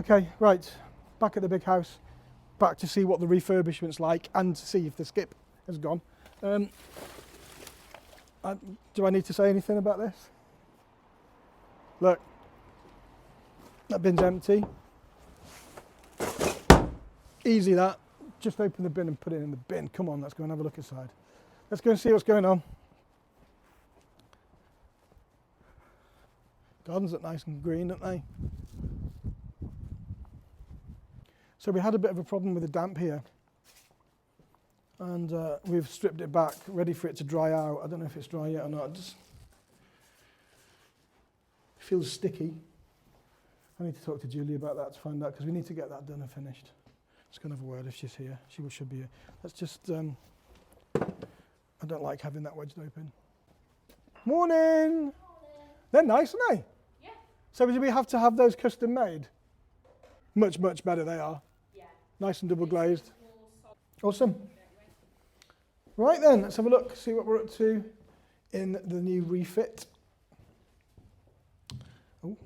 Okay, right, back at the big house, back to see what the refurbishment's like and to see if the skip has gone. Do I need to say anything about this? Look, that bin's empty. Easy that. Just open the bin and put it in the bin. Come on, let's go and have a look inside. Let's go and see what's going on. Gardens look nice and green, don't they? So we had a bit of a problem with the damp here. And we've stripped it back, ready for it to dry out. I don't know if it's dry yet or not. It just feels sticky. I need to talk to Julie about that to find out, because we need to get that done and finished. Just going to have a word if she's here. She should be here. Let's just, I don't like having that wedged open. Morning! Morning. They're nice, aren't they? Yeah. So do we have to have those custom made? Much, much better they are. Yeah. Nice and double glazed. Awesome. Right then, let's have a look, see what we're up to in the new refit. Oh,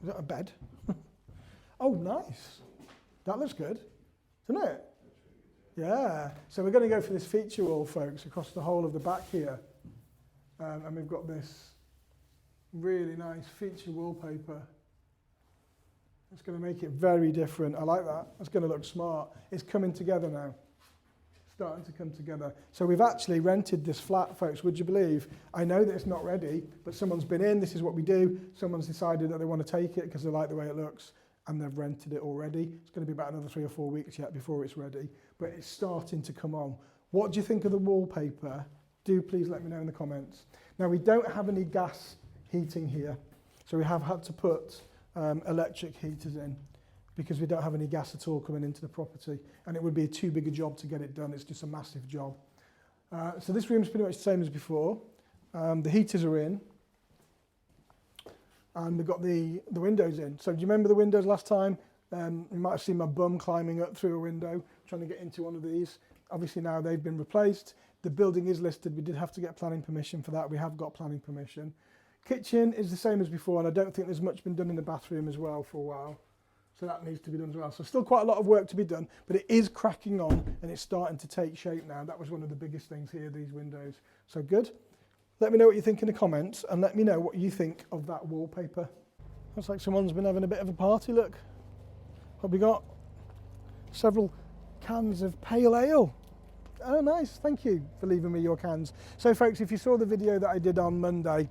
is that a bed? Oh, nice. That looks good, doesn't it? Yeah. So we're going to go for this feature wall, folks, across the whole of the back here. And we've got this really nice feature wallpaper. It's going to make it very different. I like that. It's going to look smart. It's coming together now. Starting to come together. So we've actually rented this flat, folks, would you believe? I know that it's not ready, but someone's been in, this is what we do. Someone's decided that they want to take it because they like the way it looks, and they've rented it already. It's going to be about another 3 or 4 weeks yet before it's ready, but it's starting to come on. What do you think of the wallpaper? Do please let me know in the comments. Now, we don't have any gas heating here, so we have had to put electric heaters in, because we don't have any gas at all coming into the property, and it would be too big a job to get it done. It's just a massive job. So this room's pretty much the same as before. The heaters are in, and we've got the windows in. So do you remember the windows last time? You might have seen my bum climbing up through a window, trying to get into one of these. Obviously now they've been replaced. The building is listed. We did have to get planning permission for that. We have got planning permission. Kitchen is the same as before, and I don't think there's much been done in the bathroom as well for a while. So that needs to be done as well. So still quite a lot of work to be done, but it is cracking on and it's starting to take shape now. That was one of the biggest things here, these windows. So good. Let me know what you think in the comments, and let me know what you think of that wallpaper. Looks like someone's been having a bit of a party, look. What we got? Several cans of pale ale. Oh, nice. Thank you for leaving me your cans. So folks, if you saw the video that I did on Monday,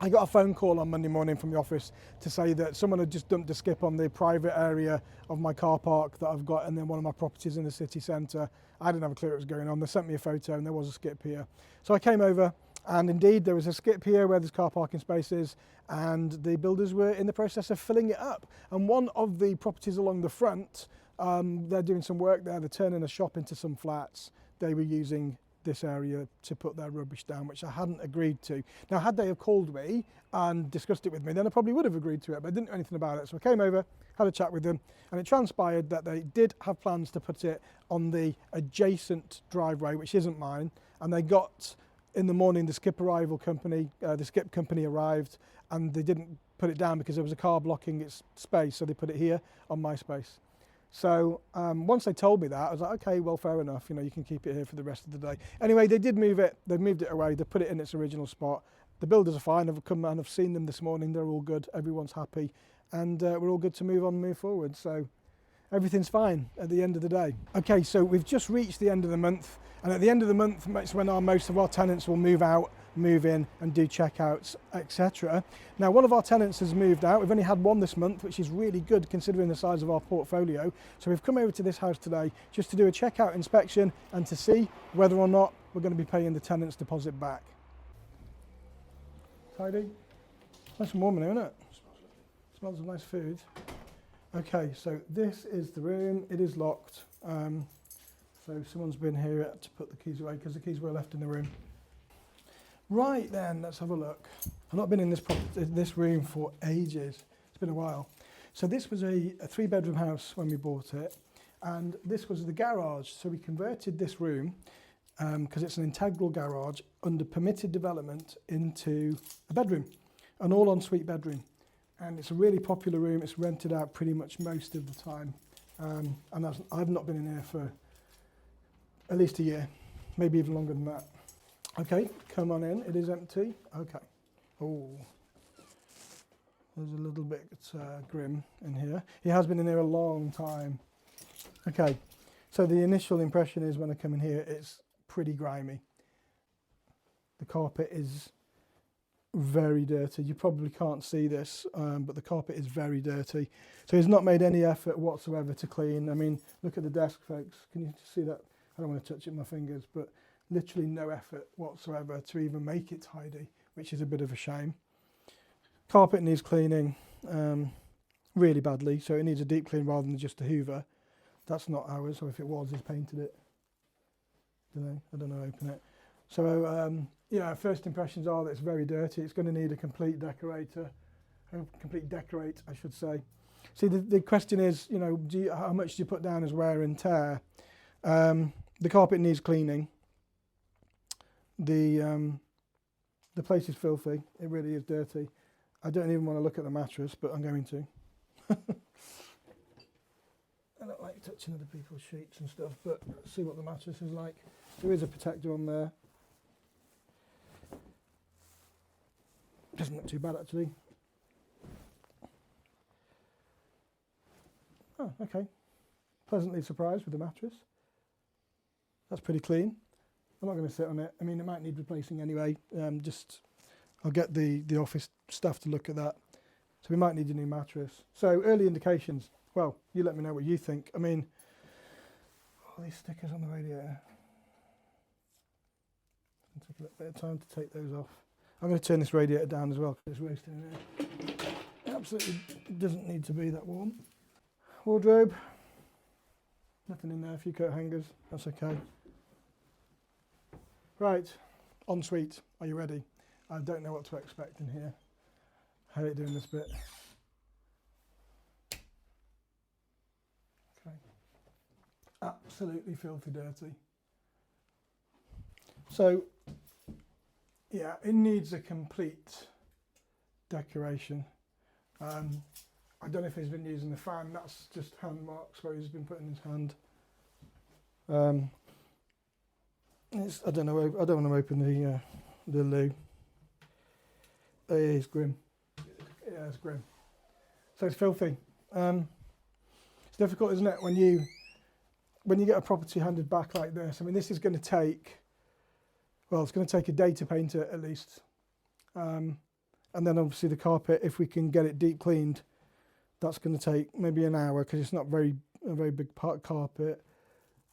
I got a phone call on Monday morning from the office to say that someone had just dumped a skip on the private area of my car park that I've got, and then one of my properties in the city centre. I didn't have a clue what was going on. They sent me a photo and there was a skip here. So I came over, and indeed there was a skip here where there's car parking spaces, and the builders were in the process of filling it up. And one of the properties along the front, they're doing some work there. They're turning a shop into some flats. They were using this area to put their rubbish down, which I hadn't agreed to. Now, had they have called me and discussed it with me, then I probably would have agreed to it, but I didn't know anything about it. So I came over, had a chat with them, and it transpired that they did have plans to put it on the adjacent driveway, which isn't mine. And they got, in the morning, the skip company arrived, and they didn't put it down because there was a car blocking its space, so they put it here on my space. So once they told me that, I was like, okay, well, fair enough. You know, you can keep it here for the rest of the day. Anyway, they did move it. They moved it away. They put it in its original spot. The builders are fine. I've come and I've seen them this morning. They're all good. Everyone's happy. And we're all good to move on and move forward. So everything's fine at the end of the day. Okay, so we've just reached the end of the month. And at the end of the month, it's when most of our tenants will move out, move in and do checkouts, etc. Now, one of our tenants has moved out. We've only had one this month, which is really good considering the size of our portfolio. So we've come over to this house today just to do a checkout inspection and to see whether or not we're going to be paying the tenant's deposit back. Tidy? Nice and warm in here, isn't it? Smells of nice food. Okay, so this is the room. It is locked. So someone's been here to put the keys away because the keys were left in the room. Right then, let's have a look. I've not been in this room for ages. It's been a while. So this was a 3-bedroom house when we bought it, and this was the garage. So we converted this room, because it's an integral garage, under permitted development into a bedroom, an all-ensuite bedroom. and it's a really popular room. It's rented out pretty much most of the time, and I've not been in here for at least a year, maybe even longer than that. Okay, come on in. It is empty. Okay. Oh, there's a little bit grim in here. He has been in here a long time. Okay, so the initial impression is when I come in here, it's pretty grimy. The carpet is very dirty. You probably can't see this, but the carpet is very dirty. So he's not made any effort whatsoever to clean. I mean, look at the desk, folks. Can you see that? I don't want to touch it with my fingers, but literally no effort whatsoever to even make it tidy, which is a bit of a shame. Carpet needs cleaning really badly, so it needs a deep clean rather than just a hoover. That's not ours, so if it was, he's painted it. I don't know, open it. So yeah, first impressions are that it's very dirty. It's going to need a complete decorate, I should say. See, the question is, you know, how much do you put down as wear and tear? The carpet needs cleaning. The place is filthy. It really is dirty. I don't even want to look at the mattress, but I'm going to. I don't like touching other people's sheets and stuff, but see what the mattress is like. There is a protector on there. Doesn't look too bad, actually. Oh, okay. Pleasantly surprised with the mattress. That's pretty clean. I'm not going to sit on it. I mean, it might need replacing anyway. I'll get the office staff to look at that. So we might need a new mattress. So early indications. Well, you let me know what you think. I mean, all these stickers on the radiator. It'll take a little bit of time to take those off. I'm going to turn this radiator down as well because it's roasting in here. It absolutely doesn't need to be that warm. Wardrobe. Nothing in there, a few coat hangers. That's okay. Right, ensuite. Are you ready? I don't know what to expect in here. I hate doing this bit. Okay. Absolutely filthy dirty. So, yeah, it needs a complete decoration. I don't know if he's been using the fan. That's just hand marks where he's been putting his hand. I don't know. I don't want to open the loo. It is grim. Yeah, it's grim. So it's filthy. It's difficult, isn't it, when you get a property handed back like this? I mean, this is going to take. Well, it's going to take a day to paint it at least, and then obviously the carpet. If we can get it deep cleaned, that's going to take maybe an hour because it's not a very big part carpet.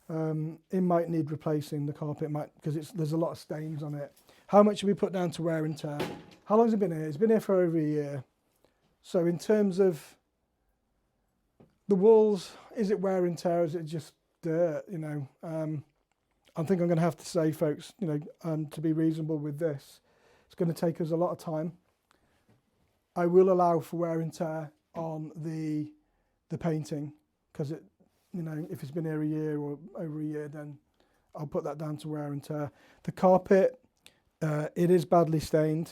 It might need replacing the carpet, because there's a lot of stains on it. How much have we put down to wear and tear? How long has it been here? It's been here for over a year. So in terms of the walls, is it wear and tear? Is it just dirt? You know, I think I'm going to have to say, folks, you know, to be reasonable with this, it's going to take us a lot of time. I will allow for wear and tear on the painting because it. You know, if it's been here a year or over a year, then I'll put that down to wear and tear. The carpet, it is badly stained.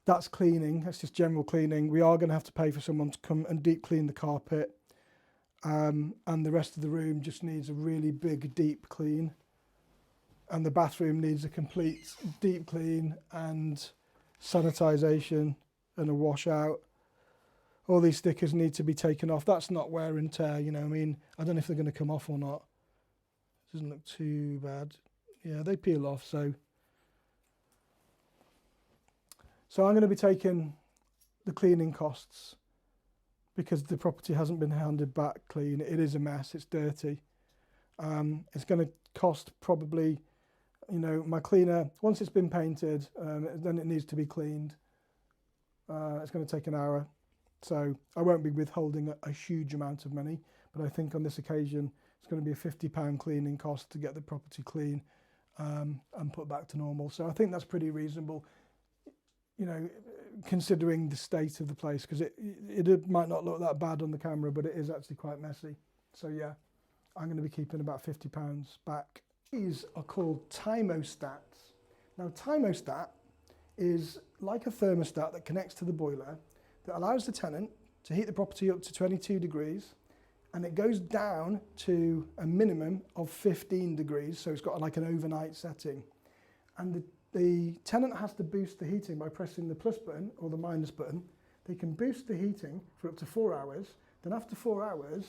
That's cleaning. That's just general cleaning. We are going to have to pay for someone to come and deep clean the carpet. And the rest of the room just needs a really big, deep clean. And the bathroom needs a complete deep clean and sanitisation and a washout. All these stickers need to be taken off. That's not wear and tear, you know. I mean, I don't know if they're going to come off or not. Doesn't look too bad. Yeah, they peel off. So I'm going to be taking the cleaning costs because the property hasn't been handed back clean. It is a mess. It's dirty. It's going to cost probably, you know, my cleaner, once it's been painted, then it needs to be cleaned. It's going to take an hour. So I won't be withholding a huge amount of money, but I think on this occasion it's going to be a £50 cleaning cost to get the property clean and put back to normal. So I think that's pretty reasonable, you know, considering the state of the place, because it might not look that bad on the camera, but it is actually quite messy. So yeah, I'm going to be keeping about £50 back. These are called thermostats. Now, thermostat is like a thermostat that connects to the boiler. that allows the tenant to heat the property up to 22 degrees, and it goes down to a minimum of 15 degrees, so it's got like an overnight setting. And the tenant has to boost the heating by pressing the plus button or the minus button. They can boost the heating for up to 4 hours, then after 4 hours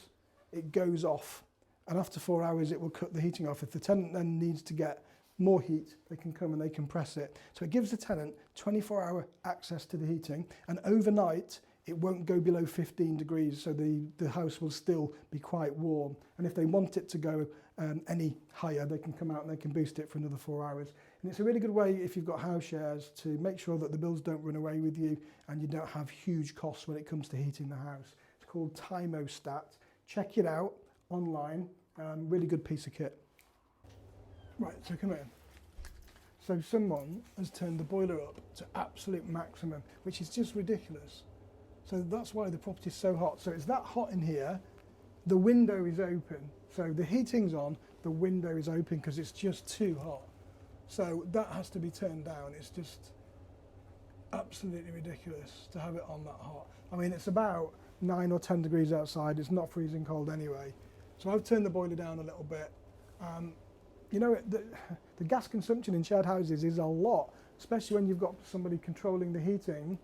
it goes off, and after 4 hours it will cut the heating off. If the tenant then needs to get more heat, they can come and they can press it. So it gives the tenant 24-hour access to the heating, and overnight it won't go below 15 degrees, so the house will still be quite warm. And if they want it to go any higher, they can come out and they can boost it for another 4 hours. And it's a really good way, if you've got house shares, to make sure that the bills don't run away with you and you don't have huge costs when it comes to heating the house. It's called Timostat. Check it out online. Really good piece of kit. Right, so come in. So someone has turned the boiler up to absolute maximum, which is just ridiculous. So that's why the property is so hot. So it's that hot in here, the window is open. So the heating's on, the window is open because it's just too hot. So that has to be turned down. It's just absolutely ridiculous to have it on that hot. I mean, it's about 9 or 10 degrees outside. It's not freezing cold anyway. So I've turned the boiler down a little bit. You know, the gas consumption in shared houses is a lot, especially when you've got somebody controlling the heating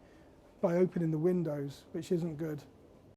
by opening the windows, which isn't good.